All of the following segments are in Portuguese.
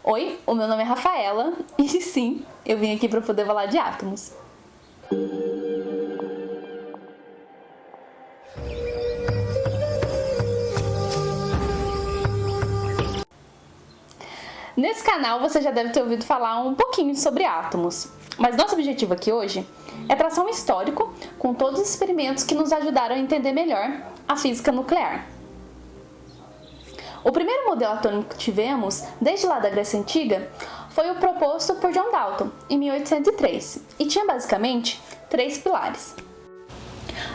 Oi, o meu nome é Rafaela e sim, eu vim aqui para poder falar de átomos. Nesse canal você já deve ter ouvido falar um pouquinho sobre átomos, mas nosso objetivo aqui hoje é traçar um histórico com todos os experimentos que nos ajudaram a entender melhor a física nuclear. O primeiro modelo atômico que tivemos, desde lá da Grécia Antiga, foi o proposto por John Dalton, em 1803, e tinha basicamente 3 pilares.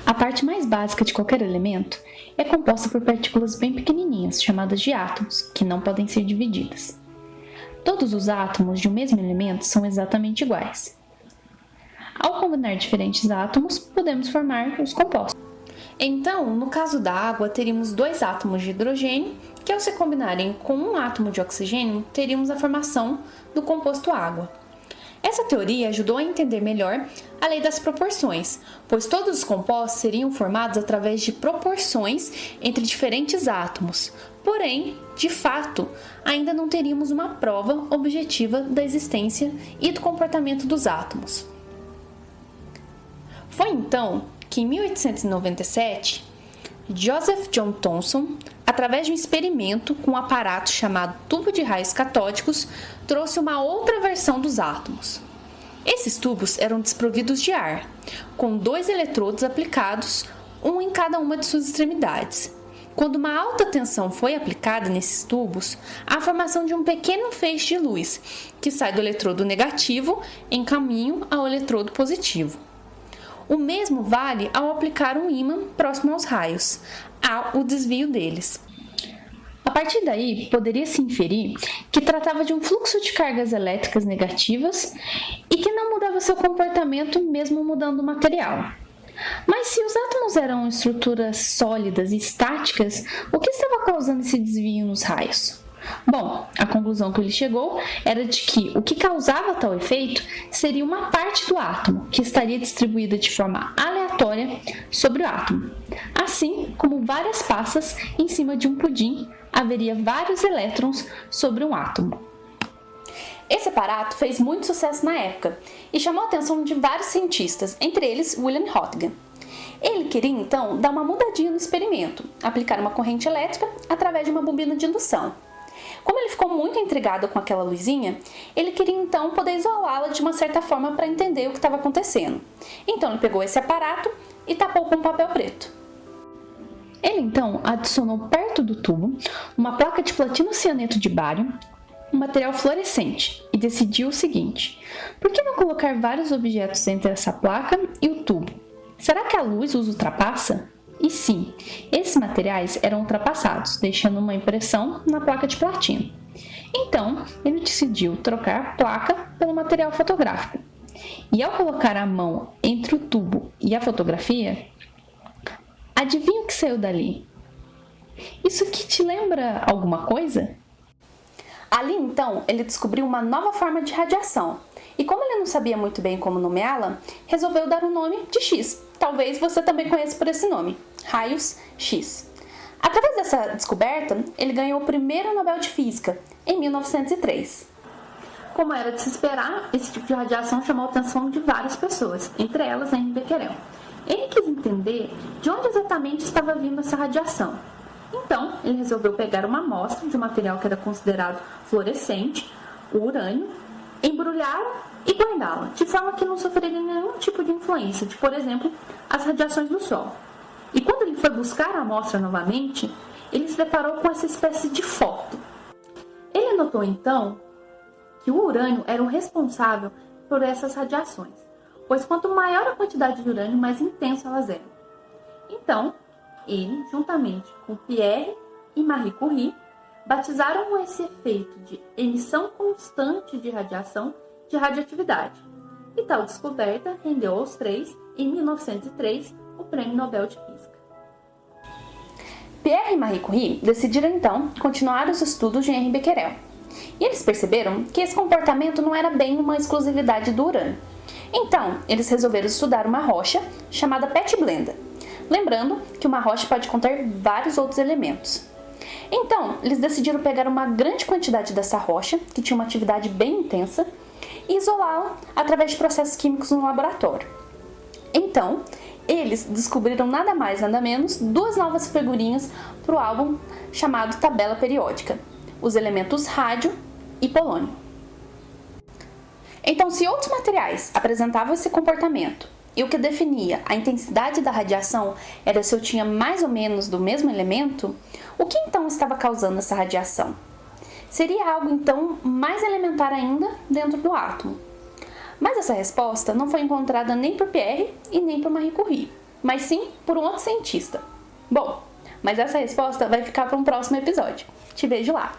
A parte mais básica de qualquer elemento é composta por partículas bem pequenininhas, chamadas de átomos, que não podem ser divididas. Todos os átomos de um mesmo elemento são exatamente iguais. Ao combinar diferentes átomos, podemos formar os compostos. Então, no caso da água, teríamos 2 átomos de hidrogênio, que ao se combinarem com um átomo de oxigênio, teríamos a formação do composto água. Essa teoria ajudou a entender melhor a lei das proporções, pois todos os compostos seriam formados através de proporções entre diferentes átomos. Porém, de fato, ainda não teríamos uma prova objetiva da existência e do comportamento dos átomos. Foi então que em 1897, Joseph John Thomson, através de um experimento com um aparato chamado tubo de raios catódicos, trouxe uma outra versão dos átomos. Esses tubos eram desprovidos de ar, com 2 eletrodos aplicados, um em cada uma de suas extremidades. Quando uma alta tensão foi aplicada nesses tubos, há a formação de um pequeno feixe de luz, que sai do eletrodo negativo em caminho ao eletrodo positivo. O mesmo vale ao aplicar um ímã próximo aos raios, há o desvio deles. A partir daí, poderia-se inferir que tratava de um fluxo de cargas elétricas negativas e que não mudava seu comportamento mesmo mudando o material. Mas se os átomos eram estruturas sólidas e estáticas, o que estava causando esse desvio nos raios? Bom, a conclusão que ele chegou era de que o que causava tal efeito seria uma parte do átomo, que estaria distribuída de forma aleatória sobre o átomo. Assim como várias passas em cima de um pudim, haveria vários elétrons sobre um átomo. Esse aparato fez muito sucesso na época e chamou a atenção de vários cientistas, entre eles William Röntgen. Ele queria então dar uma mudadinha no experimento, aplicar uma corrente elétrica através de uma bobina de indução. Como ele ficou muito intrigado com aquela luzinha, ele queria então poder isolá-la de uma certa forma para entender o que estava acontecendo. Então ele pegou esse aparato e tapou com papel preto. Ele então adicionou perto do tubo uma placa de platino cianeto de bário, um material fluorescente, e decidiu o seguinte: por que não colocar vários objetos entre essa placa e o tubo? Será que a luz os ultrapassa? E sim, esses materiais eram ultrapassados, deixando uma impressão na placa de platino. Então, ele decidiu trocar a placa pelo material fotográfico. E ao colocar a mão entre o tubo e a fotografia, adivinha o que saiu dali? Isso aqui te lembra alguma coisa? Ali então, ele descobriu uma nova forma de radiação. E como ele não sabia muito bem como nomeá-la, resolveu dar o nome de X. Talvez você também conheça por esse nome, raios X. Através dessa descoberta, ele ganhou o primeiro Nobel de Física, em 1903. Como era de se esperar, esse tipo de radiação chamou a atenção de várias pessoas, entre elas Henri Becquerel. Ele quis entender de onde exatamente estava vindo essa radiação. Então, ele resolveu pegar uma amostra de um material que era considerado fluorescente, o urânio, embrulhá-la e guardá-la, de forma que não sofreria nenhum tipo de influência, de, por exemplo, as radiações do Sol. E quando ele foi buscar a amostra novamente, ele se deparou com essa espécie de foto. Ele notou então que o urânio era o responsável por essas radiações, pois quanto maior a quantidade de urânio, mais intenso elas eram. Então, ele, juntamente com Pierre e Marie Curie, batizaram esse efeito de emissão constante de radiação de radioatividade. E tal descoberta rendeu aos 3, em 1903, o Prêmio Nobel de Física. Pierre e Marie Curie decidiram então continuar os estudos de Henri Becquerel. E eles perceberam que esse comportamento não era bem uma exclusividade do urânio. Então, eles resolveram estudar uma rocha chamada Pet Blenda. Lembrando que uma rocha pode conter vários outros elementos. Então, eles decidiram pegar uma grande quantidade dessa rocha, que tinha uma atividade bem intensa, e isolá-la através de processos químicos no laboratório. Então, eles descobriram nada mais, nada menos, duas novas figurinhas para o álbum chamado Tabela Periódica: os elementos rádio e polônio. Então, se outros materiais apresentavam esse comportamento e o que definia a intensidade da radiação era se eu tinha mais ou menos do mesmo elemento, o que então estava causando essa radiação? Seria algo então mais elementar ainda dentro do átomo. Mas essa resposta não foi encontrada nem por Pierre e nem por Marie Curie, mas sim por um outro cientista. Bom, mas essa resposta vai ficar para um próximo episódio. Te vejo lá!